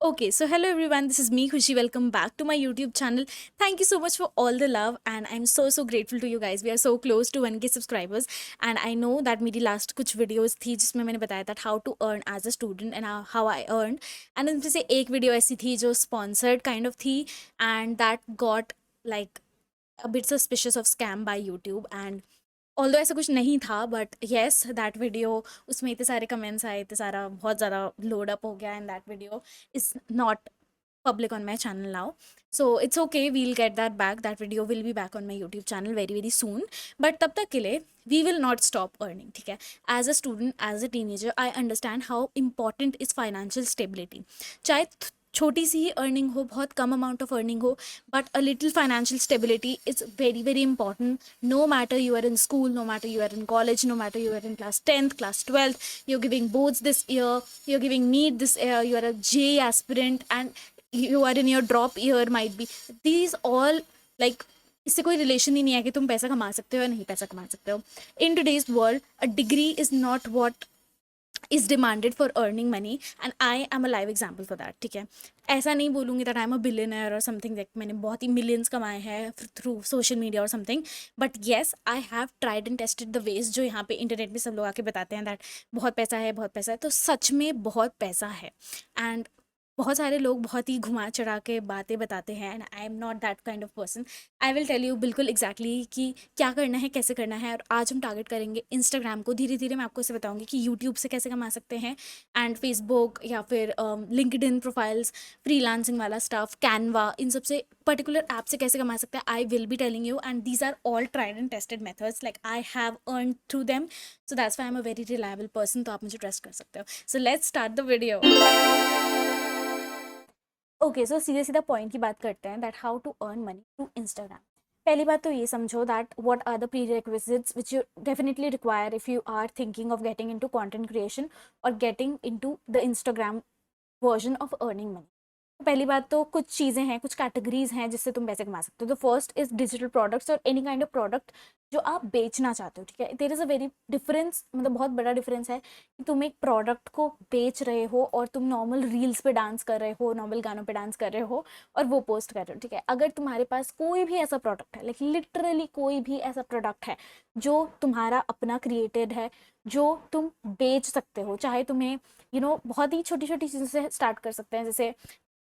Okay, so hello everyone, this is me Khushi. Welcome back to my YouTube channel. Thank you so much for all the love, and I'm so grateful to you guys. We are so close to 1k subscribers, and I know that मेरी last कुछ videos थी जिसमें मैंने बताया था how to earn as a student and how I earned, and उनमें से एक video ऐसी थी जो sponsored kind of थी, and that got like a bit suspicious of scam by YouTube. And although ऐसा कुछ नहीं था, बट येस दैट वीडियो, उसमें इतने सारे कमेंट्स आए, इतने सारा बहुत ज़्यादा लोड अप हो गया, and that video is not public on my channel now. So it's okay, we'll get that back. That video will be back on my YouTube channel very soon. But तब तक के लिए we will not stop earning, ठीक है? As a student, as a teenager, I understand how important is financial stability. चाहे छोटी सी ही earning हो, बहुत कम अमाउंट ऑफ अर्निंग हो, but a little financial stability is very important. No matter you are in school, no matter you are in college, no matter you are in class 10th, class 12th, you're giving boards this year, you're giving NEET this year, you are a JEE aspirant, and you are in your drop year might be. These all, like, इससे कोई relation ही नहीं है कि तुम पैसा कमा सकते हो या नहीं पैसा कमा सकते हो. In today's world a degree is not what is demanded for earning money, and I am a live example for that. ठीक है, ऐसा नहीं बोलूँगी that I am a billionaire और समथिंग, लाइक मैंने बहुत ही मिलियंस कमाए हैं थ्रू सोशल मीडिया और something, but yes I have tried and tested the ways जो यहाँ पे इंटरनेट में सब लोग आके बताते हैं दैट बहुत पैसा है, बहुत पैसा है. तो सच में बहुत पैसा है, एंड बहुत सारे लोग बहुत ही घुमा चढ़ा के बातें बताते हैं, and I am not that kind of person. I will tell you बिल्कुल एग्जैक्टली कि क्या करना है, कैसे करना है. और आज हम टारगेट करेंगे इंस्टाग्राम को. धीरे धीरे मैं आपको इसे बताऊंगी कि यूट्यूब से कैसे कमा सकते हैं, एंड फेसबुक या फिर लिंक्डइन प्रोफाइल्स, फ्रीलांसिंग वाला स्टाफ, कैनवा, इन सबसे पर्टिकुलर ऐप से कैसे कमा सकते हैं. I will be telling you, and these are all tried and tested methods, like I have earn through them. So that's why I am a very reliable person. तो आप मुझे ट्रस्ट कर सकते हो. So let's start the video. Okay, so सीधे सीधा point की बात करते हैं that how to earn money through Instagram. पहली बात तो ये समझो that what are the prerequisites which you definitely require if you are thinking of getting into content creation और getting into the Instagram version of earning money. तो पहली बात तो कुछ चीज़ें हैं, कुछ कैटेगरीज हैं जिससे तुम पैसे कमा सकते हो. तो फर्स्ट इज डिजिटल प्रोडक्ट्स और एनी काइंड ऑफ प्रोडक्ट जो आप बेचना चाहते हो. ठीक है, there is a very difference, मतलब बहुत बड़ा डिफरेंस है कि तुम एक प्रोडक्ट को बेच रहे हो और तुम नॉर्मल रील्स पे डांस कर रहे हो, नॉर्मल गानों पे डांस कर रहे हो और वो पोस्ट कर रहे हो. ठीक है, अगर तुम्हारे पास कोई भी ऐसा प्रोडक्ट है, लाइक लिटरली कोई भी ऐसा प्रोडक्ट है जो तुम्हारा अपना क्रिएटेड है, जो तुम बेच सकते हो, चाहे तुम्हें बहुत ही छोटी छोटी चीज़ों से स्टार्ट कर सकते हैं. जैसे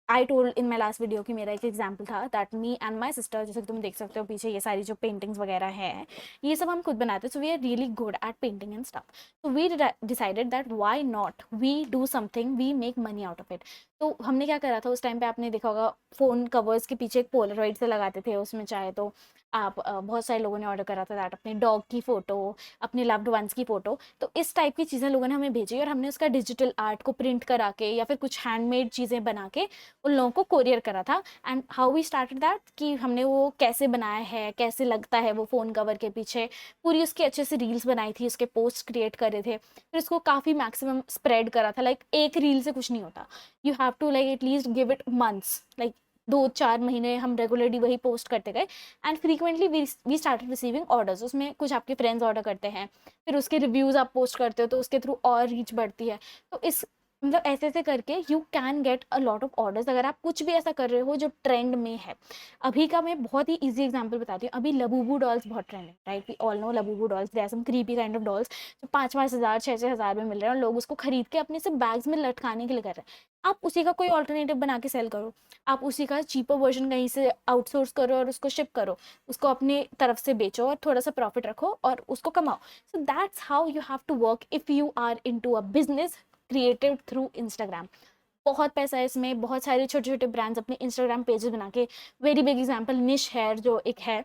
I told in my last video कि मेरा एक एग्जाम्पल था that me and my sister, जैसे तुम देख सकते हो पीछे ये सारी जो पेंटिंग्स वगैरह है, ये सब हम खुद बनाते हैं. So we are really good at painting and stuff. So we decided that why not we do something, we make money out of it. तो हमने क्या करा था उस टाइम पे, आपने देखा होगा फ़ोन कवर्स के पीछे एक पोलरॉइड से लगाते थे, उसमें चाहे तो आप बहुत सारे लोगों ने ऑर्डर करा था दैट अपने डॉग की फ़ोटो, अपने लव्ड वंस की फ़ोटो. तो इस टाइप की चीज़ें लोगों ने हमें भेजी और हमने उसका डिजिटल आर्ट को प्रिंट करा के या फिर कुछ हैंडमेड चीज़ें बना के उन लोगों को कोरियर करा था. And how we started that कि हमने वो कैसे बनाया है, कैसे लगता है वो फ़ोन कवर के पीछे, पूरी उसकी अच्छे से रील्स बनाई थी, उसके पोस्ट क्रिएट करे थे, फिर उसको काफ़ी मैक्सिमम स्प्रेड करा था. लाइक एक रील से कुछ नहीं होता, you have to like at least give it months, like 2-4 महीने हम रेगुलरली वही पोस्ट करते गए. And frequently we started receiving orders. उसमें कुछ आपके फ्रेंड्स ऑर्डर करते हैं, फिर उसके रिव्यूज़ आप पोस्ट करते हो तो उसके थ्रू और रीच बढ़ती है. तो इस मतलब ऐसे ऐसे करके you can get a lot of orders अगर आप कुछ भी ऐसा कर रहे हो जो ट्रेंड में है. अभी का मैं बहुत ही इजी एग्जांपल बताती हूँ. अभी लबूबू डॉल्स बहुत ट्रेंड है, right? We all know Labubu dolls, they are some creepy kind of dolls जो 5-5 हज़ार 6-6 हज़ार में मिल रहे हैं और लोग उसको खरीद के अपने से बैग्स में लटकाने के लिए कर रहे हैं. आप उसी का कोई ऑल्टरनेटिव बना के सेल करो, आप उसी का चीपर वर्जन कहीं से आउटसोर्स करो और उसको शिप करो, उसको अपने तरफ से बेचो और थोड़ा सा प्रॉफिट रखो और उसको कमाओ. So that's how you have to work if you are in to a business created through Instagram. बहुत पैसा है इसमें. बहुत सारे छोटे छोटे ब्रांड्स अपने इंस्टाग्राम पेजेस बना के, वेरी बिग एग्जांपल निश हेयर जो एक है,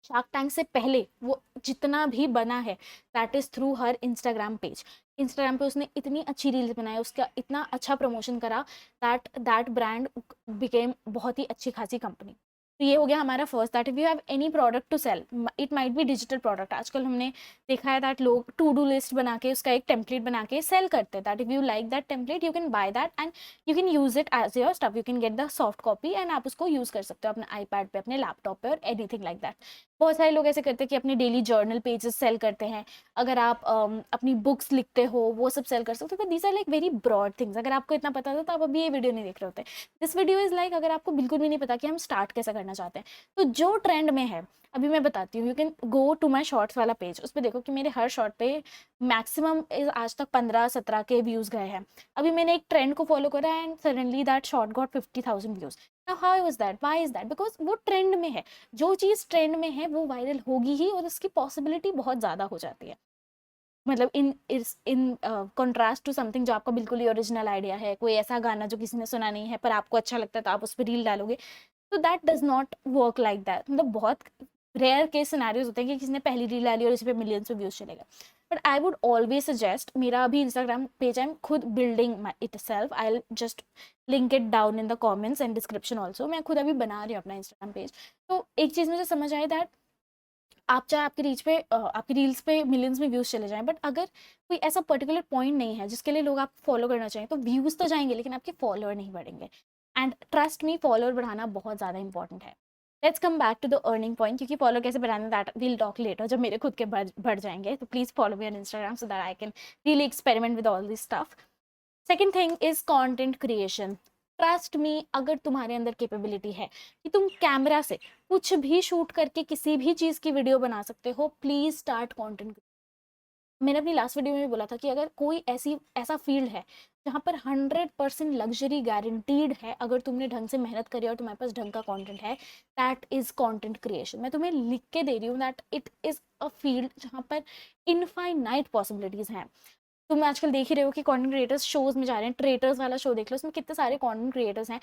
शार्क टैंक से पहले वो जितना भी बना है that is through her Instagram page. Instagram पे उसने इतनी अच्छी रील्स बनाई, उसका इतना अच्छा प्रमोशन करा दैट दैट ब्रांड बिकेम बहुत ही अच्छी खासी कंपनी. तो ये हो गया हमारा first, that if you have any product to sell, it might be digital product. आजकल हमने देखा है दैट लोग टू डू लिस्ट बना के उसका एक टेम्पलेट बना के सेल करते हैं. That if you like that template you can buy that and you can use it as your stuff. You can get the soft copy and आप उसको यूज़ कर सकते हो अपने आईपैड पे, अपने लैपटॉप पे और एनीथिंग लाइक दैट. बहुत सारे लोग ऐसे करते हैं कि अपने डेली जर्नल पेजेस सेल करते हैं। अगर आप अपनी बुक्स लिखते हो वो सब सेल कर सकते हो, but these are like very broad things. अगर आपको इतना पता था तो आप अभी ये वीडियो नहीं देख रहे होते। दिस वीडियो इज लाइक अगर आपको बिल्कुल भी नहीं पता कि हम स्टार्ट कैसा करना चाहते हैं, तो जो ट्रेंड में है अभी मैं बताती हूँ। You can go to my shorts वाला पेज, उस पर देखो कि मेरे हर शॉर्ट पे मैक्सिमम आज तक 15-17 के व्यूज़ गए हैं। अभी मैंने एक ट्रेंड को फॉलो करा and suddenly that short got 50,000 views. Now how is that, why is that? Because वो ट्रेंड में है। जो चीज़ ट्रेंड में है वो वायरल होगी ही, और उसकी पॉसिबिलिटी बहुत ज़्यादा हो जाती है। मतलब इन कॉन्ट्रास्ट टू समथिंग जो आपका बिल्कुल ही ओरिजिनल आइडिया है, कोई ऐसा गाना जो किसी ने सुना नहीं है पर आपको अच्छा लगता है तो आप उस पर रील डालोगे, तो that does not work like that. मतलब बहुत रेयर केस सिनेरियोज होते हैं कि किसी ने पहली रील डाली और इस पर मिलियंस में व्यूज चलेगा। But I would always suggest, मेरा अभी इंस्टाग्राम पेज आई एम खुद building it self, I just link it down in the comments and description also. मैं खुद अभी बना रही हूँ अपना इंस्टाग्राम पेज। तो एक चीज़ मुझे समझ आई दैट आप चाहे आपकी रीच पे आपकी रील्स पे मिलियंस में व्यूज चले जाएं, बट अगर कोई ऐसा पर्टिकुलर पॉइंट नहीं है जिसके लिए लोग आप फॉलो करना चाहें, तो व्यूज तो जाएंगे लेकिन आपके फॉलोअर नहीं बढ़ेंगे। एंड ट्रस्ट मी, फॉलोअर बढ़ाना बहुत ज़्यादा इंपॉर्टेंट है। Let's come back to the earning point, क्योंकि फॉलो कैसे बढ़ाना दैट विल टॉक लेटर जब मेरे खुद के बढ़ जाएंगे। तो please follow me on Instagram so that I can really experiment with all this stuff. Second thing is content creation. Trust me, अगर तुम्हारे अंदर कैपेबिलिटी है कि तुम कैमरा से कुछ भी शूट करके किसी भी चीज़ की वीडियो बना सकते हो, प्लीज स्टार्ट कंटेंट। मैंने अपनी लास्ट वीडियो में भी बोला था कि अगर कोई ऐसा फील्ड है जहाँ पर 100% लग्जरी गारंटीड है, अगर तुमने ढंग से मेहनत करी और तुम्हारे पास ढंग का कंटेंट है, दैट इज कंटेंट क्रिएशन। मैं तुम्हें लिख के दे रही हूँ that it is a field जहाँ पर इनफाइनाइट पॉसिबिलिटीज हैं। तुम आजकल देख ही रहे हो कि कंटेंट क्रिएटर्स शोज में जा रहे हैं। ट्रेटर्स वाला शो देख लो, उसमें कितने सारे कंटेंट क्रिएटर्स हैं।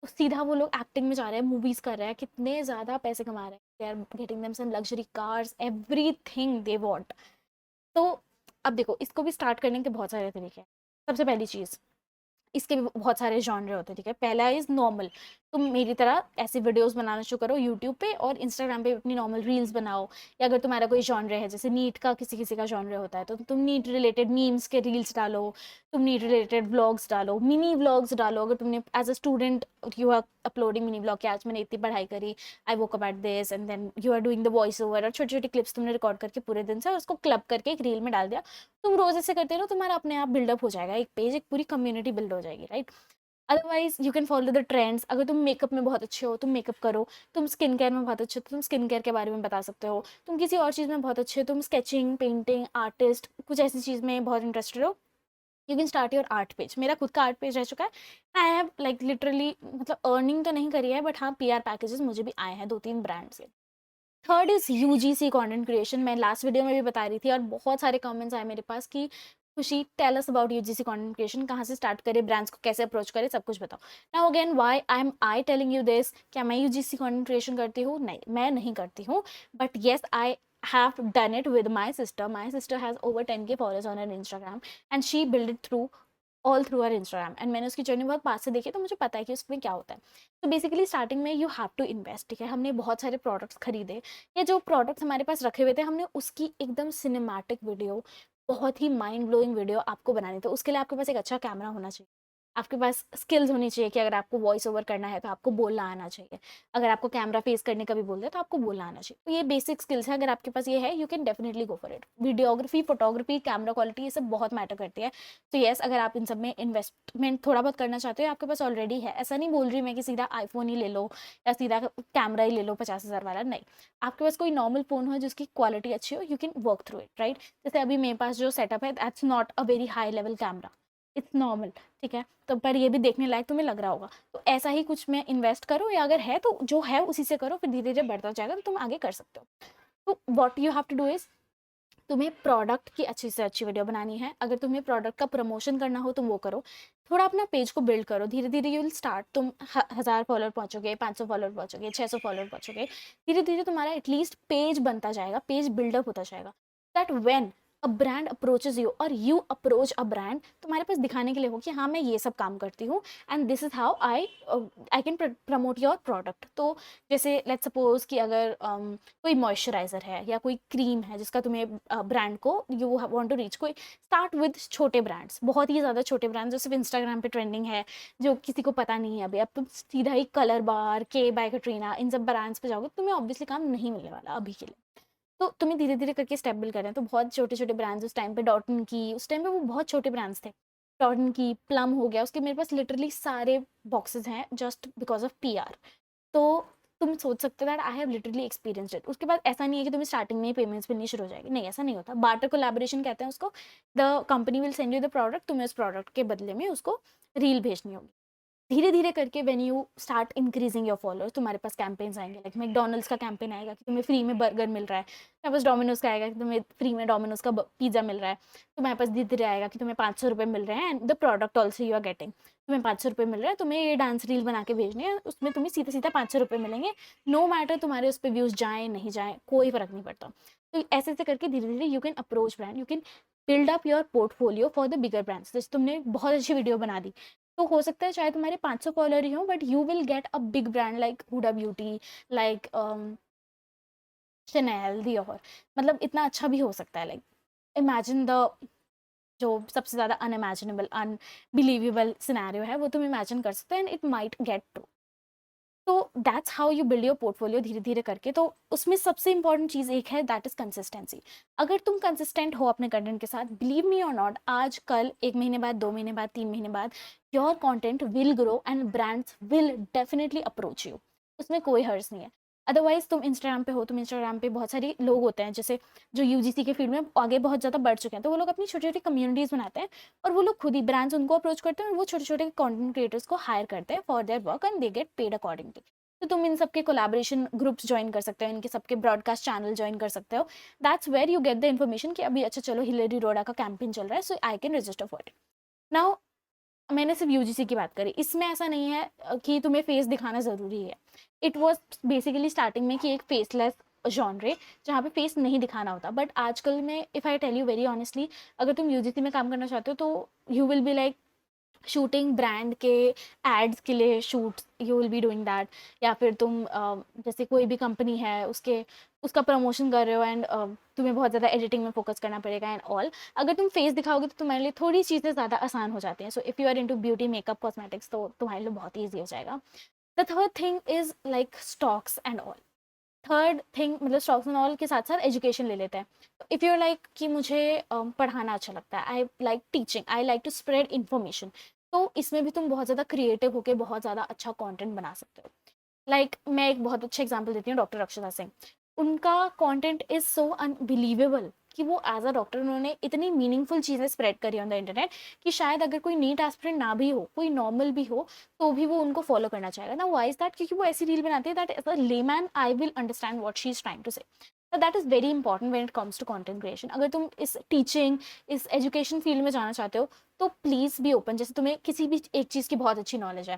तो सीधा वो लोग एक्टिंग में जा रहे हैं, मूवीज कर रहे हैं, कितने ज्यादा पैसे कमा रहे हैं। They are getting them some luxury cars, everything they want. तो अब देखो, इसको भी स्टार्ट करने के बहुत सारे तरीके हैं। सबसे पहली चीज, इसके भी बहुत सारे जॉनर होते हैं, ठीक है। पहला इज नॉर्मल, तुम मेरी तरह ऐसे वीडियोस बनाना शुरू करो यूट्यूब पे और इंस्टाग्राम पे अपनी नॉर्मल रील्स बनाओ। या अगर तुम्हारा कोई जॉनर है, जैसे नीट का किसी किसी का जॉनर होता है, तो तुम नीट रिलेटेड मीम्स के रील्स डालो, तुम नीट रिलेटेड व्लॉग्स डालो, मिनी व्लॉग्स डालो। अगर तुमने as a student you are uploading mini vlog कि आज मैंने इतनी पढ़ाई करी, I woke up at this, and then you are doing the voice over, और छोटी छोटी क्लिप्स तुमने रिकॉर्ड करके पूरे दिन से और उसको क्लब करके एक रील में डाल दिया। तुम रोज ऐसे करते रहो, तुम्हारा अपने आप बिल्डअप हो जाएगा एक पेज, एक पूरी कम्युनिटी बिल्ड हो जाएगी, right. Otherwise you can follow the trends. अगर तुम मेकअप में बहुत अच्छे हो, तुम मेकअप करो। तुम स्किन केयर में बहुत अच्छे हो, तुम स्किन केयर के बारे में बता सकते हो। तुम किसी और चीज़ में बहुत अच्छे हो, तुम स्केचिंग, पेंटिंग, आर्टिस्ट, कुछ ऐसी चीज़ में बहुत इंटरेस्टेड हो, you can start your art page. मेरा खुद का आर्ट पेज रह चुका है। आई हैव लाइक लिटरली, मतलब अर्निंग तो नहीं करी है, बट हाँ PR पैकेजेस मुझे भी आए हैं 2-3 ब्रांड से। Third is UGC content creation. मैं लास्ट वीडियो में भी बता रही थी और बहुत सारे कमेंट्स आए मेरे पास कि Khushi tell us about UGC content creation, कहाँ से स्टार्ट करें, ब्रांड्स को कैसे अप्रोच करें, सब कुछ बताओ। Now again, why I telling you this? क्या मैं UGC कंटेंट क्रिएशन करती हूँ? नहीं, मैं नहीं करती हूँ, but yes I have done it with my sister. My sister has over 10K followers on her Instagram and she built it through all through our Instagram, and मैंने उसकी journey बहुत पास से देखी, तो मुझे पता है कि उसमें क्या होता है। तो बेसिकली स्टार्टिंग में यू हैव टू इन्वेस्ट, ठीक है। हमने बहुत सारे प्रोडक्ट्स खरीदे, या जो प्रोडक्ट्स हमारे पास रखे हुए थे, हमने उसकी एकदम सिनेमैटिक वीडियो, बहुत ही माइंड ब्लोइंग वीडियो आपको बनानी। तो उसके लिए आपके पास एक अच्छा कैमरा होना चाहिए, आपके पास स्किल्स होनी चाहिए कि अगर आपको वॉइस ओवर करना है तो आपको बोलना आना चाहिए, अगर आपको कैमरा फेस करने का भी बोल दे तो आपको बोलना आना चाहिए। तो ये बेसिक स्किल्स है, अगर आपके पास ये है, you can definitely go for it. Videography, photography, camera quality, ये सब बहुत मैटर करती है। तो येस, अगर आप इन सब में इन्वेस्टमेंट थोड़ा बहुत करना चाहते हो, आपके पास ऑलरेडी है, ऐसा नहीं बोल रही मैं कि सीधा आईफोन ही ले लो या सीधा कैमरा ही ले लो 50,000 वाला, नहीं। आपके पास कोई नॉर्मल फोन हो जिसकी क्वालिटी अच्छी हो, you can work through it, right. जैसे अभी मेरे पास जो सेटअप है, that's not a very high level camera, it's normal, ठीक है। तो पर ये भी देखने लायक तुम्हें लग रहा होगा। तो ऐसा ही कुछ में इन्वेस्ट करो, या अगर है तो जो है उसी से करो, फिर धीरे धीरे बढ़ता जाएगा तो तुम आगे कर सकते हो। तो what you have to do is, तुम्हें प्रोडक्ट की अच्छी से अच्छी वीडियो बनानी है। अगर तुम्हें प्रोडक्ट का प्रमोशन करना हो तुम वो करो। थोड़ा अपना पेज को बिल्ड करो, धीरे धीरे यू विल स्टार्ट। तुम 1000 फॉलोअर पहुंचोगे, 500 फॉलोअर पहुंचोगे, 600 फॉलोअर पहुंचोगे, धीरे धीरे तुम्हारा एटलीस्ट पेज बनता जाएगा, पेज बिल्डअप होता जाएगा। That when a brand approaches you और यू अप्रोच अ ब्रांड, तुम्हारे पास दिखाने के लिए हो कि हाँ मैं ये सब काम करती हूँ and this is how I can promote your product. तो जैसे लेट्स सपोज कि अगर कोई मॉइस्चराइजर है या कोई क्रीम है जिसका तुम्हें ब्रांड को यू वांट टू रीच, कोई स्टार्ट विद छोटे ब्रांड्स, बहुत ही ज़्यादा छोटे ब्रांड्स जो सिर्फ इंस्टाग्राम पे ट्रेंडिंग है, जो किसी को पता नहीं है अभी। अब तुम सीधा ही कलर बार, के बाय कटरीना, इन सब ब्रांड्स पे जाओगे तो तुम्हें ऑब्वियसली काम नहीं मिलने वाला अभी के लिए। तो तुम्हें धीरे धीरे करके स्टेप बिल्ड कर रहे हैं। तो बहुत छोटे छोटे ब्रांड्स उस टाइम पे, डॉटन की, उस टाइम पे वो बहुत छोटे ब्रांड्स थे, डॉटन की, प्लम हो गया, उसके मेरे पास लिटरली सारे बॉक्सेस हैं जस्ट बिकॉज ऑफ PR। तो तुम सोच सकते हो that I have literally experienced it. उसके बाद ऐसा नहीं है कि तुम्हें स्टार्टिंग में ही पेमेंट्स मिलनी शुरू हो जाएगी, नहीं ऐसा नहीं होता। बार्टर कोलैबोरेशन कहते हैं उसको। The company will send you the product, तुम्हें उस प्रोडक्ट के बदले में उसको रील भेजनी होगी। धीरे धीरे करके when you start increasing your followers, तुम्हारे पास कैंपेन्स आएंगे, लाइक मैकडोनल्ड्स का कैंपेन आएगा कि तुम्हें फ्री में बर्गर मिल रहा है, तुम्हारे पास डोमिनोज का आएगा कि तुम्हें फ्री में डोमिनोज का पिज्जा मिल रहा है, तुम्हारे पास धीरे धीरे आएगा कि तुम्हें 500 रुपये मिल रहे हैं and the product also you are getting, तुम्हें 500 रुपये मिल रहा है, तुम्हें ये डांस रील बना के भेजनी है, उसमें तुम्हें सीधा सीधा 500 रुपये मिलेंगे। नो मैटर तुम्हारे उस पर व्यूज जाएँ नहीं जाएँ, कोई फर्क नहीं पड़ता। तो ऐसे ऐसे करके धीरे धीरे you can approach brand, you can build up your portfolio for the bigger brands. जैसे तुमने बहुत अच्छी वीडियो बना दी, तो हो सकता है चाहे तुम्हारे 500 फॉलोअर ही हो, but you will get a big brand like Huda Beauty, like Chanel, Dior. मतलब इतना अच्छा भी हो सकता है। लाइक इमेजिन द, जो सबसे ज़्यादा अनइमेजिनेबल, अनबिलीवेबल सिनेरियो है वो तुम इमेजिन कर सकते हो and it might get true. तो that's how you build your portfolio धीरे धीरे करके। तो उसमें सबसे इंपॉर्टेंट चीज़ एक है, दैट इज कंसिस्टेंसी। अगर तुम कंसिस्टेंट हो अपने कंटेंट के साथ, बिलीव मी और नॉट, आज कल 1 महीने बाद, 2 महीने बाद, 3 महीने बाद, your content will grow and brands will definitely approach you. उसमें कोई हर्ज नहीं है। अदरवाइज तुम इंस्टाग्राम पे हो, तुम इंस्टाग्राम पे बहुत सारे लोग होते हैं जैसे जो UGC के फील्ड में आगे बहुत ज़्यादा बढ़ चुके हैं, तो वो लोग अपनी छोटी छोटी कम्युनिटीज़ बनाते हैं और वो लोग खुद ही, ब्रांड्स उनको अप्रोच करते हैं और वो छोटे छोटे कंटेंट क्रिएटर्स को हायर करते हैं for their work and they get paid accordingly. तो तुम इन सबके कोलैबोरेशन ग्रुप्स ज्वाइन कर सकते हो, इनके सबके ब्रॉडकास्ट चैनल ज्वाइन कर सकते हो। That's where you get the information कि अभी अच्छा चलो हिलेरी रोडा का कैंपेन चल रहा है, so I can register for it. Now मैंने सिर्फ UGC की बात करी, इसमें ऐसा नहीं है कि तुम्हें फेस दिखाना ज़रूरी है। इट वॉज बेसिकली स्टार्टिंग में कि एक फेसलेस जॉनरे जहाँ पे फेस नहीं दिखाना होता, बट आजकल में if I tell you very honestly, अगर तुम UGC में काम करना चाहते हो तो you will be like shooting brand के एड्स के लिए shoot, you will be doing that. या फिर तुम जैसे कोई भी कंपनी है उसके उसका प्रमोशन कर रहे हो एंड तुम्हें बहुत ज़्यादा एडिटिंग में फोकस करना पड़ेगा एंड ऑल। अगर तुम फेस दिखाओगे तो तुम्हारे लिए थोड़ी चीज़ें ज़्यादा आसान हो जाती हैं। So if you are into beauty, makeup, cosmetics, तो तुम्हारे लिए बहुत ईजी हो जाएगा। The third thing is like stocks and all. Third thing मतलब स्टॉक्स एंड ऑल के साथ साथ एजुकेशन ले लेते हैं। इफ़ यू लाइक कि मुझे पढ़ाना अच्छा लगता है, I like teaching, I like to spread information, तो इसमें भी तुम बहुत ज़्यादा क्रिएटिव होकर बहुत ज़्यादा अच्छा कंटेंट बना सकते हो। लाइक मैं एक बहुत अच्छा एग्जांपल देती हूँ, डॉक्टर अक्षता सिंह। उनका कंटेंट इज़ सो अनबिलीवेबल कि वो एज अ डॉक्टर उन्होंने इतनी मीनिंगफुल चीज़ें स्प्रेड करी ऑन द इंटरनेट कि शायद अगर कोई नीट एस्पिरेंट ना भी हो, कोई नॉर्मल भी हो, तो भी वो उनको फॉलो करना चाहेगा ना। Why is that? क्योंकि वो ऐसी रील बनाती है that as a layman I will understand what she is trying to say. तो that is very important when it comes to content creation. अगर तुम इस टीचिंग, इस एजुकेशन फील्ड में जाना चाहते हो तो प्लीज़ बी ओपन। जैसे तुम्हें किसी भी एक चीज़ की बहुत अच्छी नॉलेज है,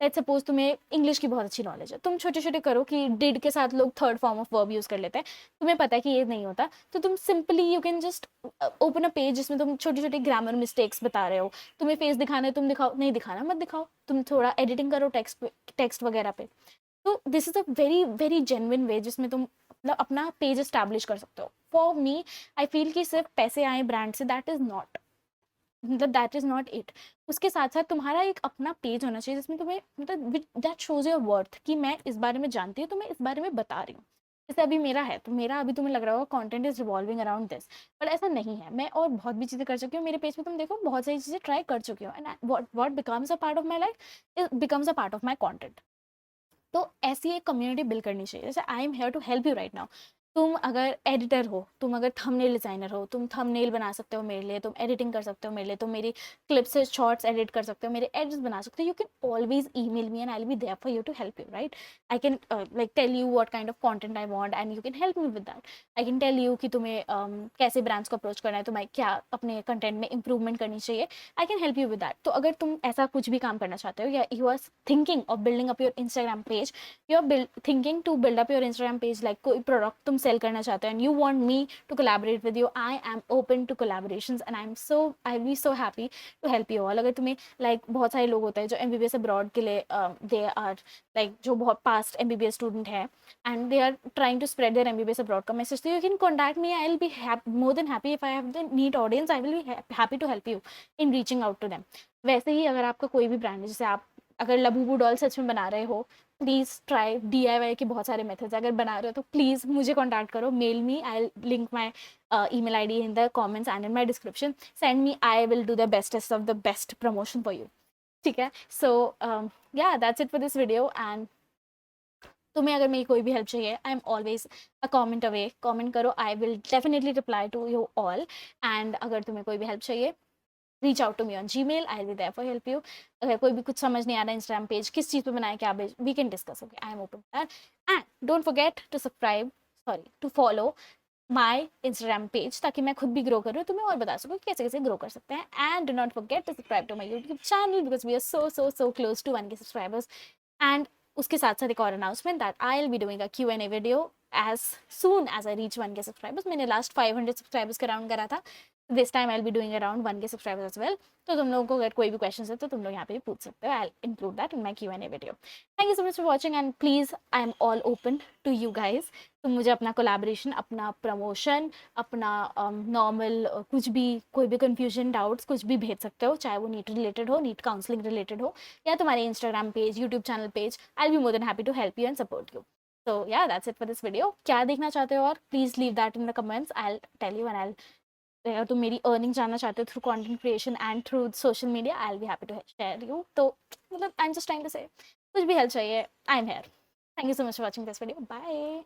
लेट्स सपोज तुम्हें इंग्लिश की बहुत अच्छी नॉलेज है, तुम छोटे छोटे करो कि डिड के साथ लोग third form of verb use कर लेते हैं, तुम्हें पता है कि ये नहीं होता, तो तुम simply you can just open a page जिसमें तुम छोटी छोटी ग्रामर मिस्टेक्स बता रहे हो। तुम्हें फेस दिखाना है, तुम दिखाओ, नहीं दिखाना मत दिखाओ, तुम थोड़ा एडिटिंग करो टेक्स्ट वगैरह पे। तो this is a very very genuine way जिसमें तुम मतलब अपना पेज इस्टेब्लिश कर सकते हो। फॉर मी आई फील कि सिर्फ पैसे आए ब्रांड से, दैट इज़ नॉट, मतलब दैट इज़ नॉट इट। उसके साथ साथ तुम्हारा एक अपना पेज होना चाहिए जिसमें तुम्हें मतलब दैट शोज योर वर्थ कि मैं इस बारे में जानती हूँ तो मैं इस बारे में बता रही हूँ। जैसे अभी मेरा है, तो मेरा अभी तुम्हें लग रहा होगा content is revolving around this, but ऐसा नहीं है। मैं और बहुत भी चीज़ें कर चुकी हूँ, मेरे पेज पे तुम देखो बहुत सारी चीज़ें ट्राई कर चुकी हूँ and what becomes a part of my life it becomes a part of my content. तो ऐसी एक कम्युनिटी बिल्ड करनी चाहिए। जैसे I am here to help you right now. तुम अगर एडिटर हो, तुम अगर थंबनेल डिज़ाइनर हो, तुम थंबनेल बना सकते हो मेरे लिए, तुम एडिटिंग कर सकते हो मेरे लिए, तुम मेरी क्लिप्स से शॉर्ट्स एडिट कर सकते हो, मेरे एड्स बना सकते हो, you can always email me and I will be there for you to help you, right? I can like tell you what kind of content I want and you can help me with that. I can tell you कि तुम्हें कैसे brands को approach करना है, तुम्हें क्या अपने content में इंप्रूवमेंट करनी चाहिए, I can help you with that. तो अगर तुम ऐसा कुछ भी काम करना चाहते हो या you are thinking of building up your Instagram page, you are thinking to build up your Instagram page, like कोई प्रोडक्ट तुम सेल करना चाहते हो and you want me to collaborate with you, I am open to collaborations and I will be so happy to help you all. अगर तुम्हें बहुत सारे लोग होते हैं जो MBBS अब्रॉड के लिए दे आर जो बहुत पास्ट MBBS स्टूडेंट है and they are trying to spread their MBBS abroad का message, so you can contact me. I'll be more than happy if I have the need audience. I will be happy to help you in reaching out to them. वैसे ही अगर आपका कोई भी brand है, जैसे आप अगर लबूबू डॉल सच में बना रहे हो, प्लीज़ ट्राई DIY के बहुत सारे मेथड्स. अगर बना रहे हो तो प्लीज़ मुझे कॉन्टैक्ट करो, mail me, I link my email ID in the comments and in my description. Send me, I will do the bestest of the best promotion for you. ठीक है. So yeah, that's it for this video. And तुम्हें अगर मेरी कोई भी help चाहिए, I am always a comment away. Comment करो, I will definitely reply to you all. And अगर तुम्हें कोई भी हेल्प चाहिए, reach out to me on Gmail. I will there for help you. अगर कोई भी कुछ समझ नहीं आ रहा इंस्टाग्राम पेज किस चीज़ पे बनाए, क्या page, we can discuss. Okay, I am open that. And don't forget to subscribe, to follow my Instagram page, ताकि मैं खुद भी ग्रो करूँ, तुम्हें और बता सकूँ कैसे कैसे ग्रो कर सकते हैं. And do not forget to subscribe to my YouTube channel because we are so close to 1K subscribers. And उसके साथ साथ एक और announcement that I will be doing a Q&A video as soon as I reach 1K subscribers. मैंने last 500 subscribers का round करा था. This time I will be doing around 1K subscribers as well. तो तुम लोगों को अगर कोई भी क्वेश्चन है तो तुम लोग यहाँ पे भी पूछ सकते हो. I include that in my Q&A video. Thank you so much for watching and please I am all open to you guys. तुम मुझे अपना कोलैबोरेशन, अपना प्रमोशन, अपना नॉर्मल कुछ भी, कोई भी कन्फ्यूजन, डाउट्स कुछ भी भेज सकते हो, चाहे वो नीट रिलेटेड हो, नीट काउंसलिंग रिलेटेड हो, या तुम्हारे Instagram page, YouTube channel page. I will be more than happy to help you and support you. So yeah, that's it for this video. क्या देखना चाहते हो और please leave that in the comments. I'll tell you and अगर तुम मेरी earning जानना चाहते हो through content creation and through social media, I will be happy to share you. तो मतलब I am just trying to say कुछ भी हेल्प चाहिए, I am here. Thank you so much for watching this video. Bye.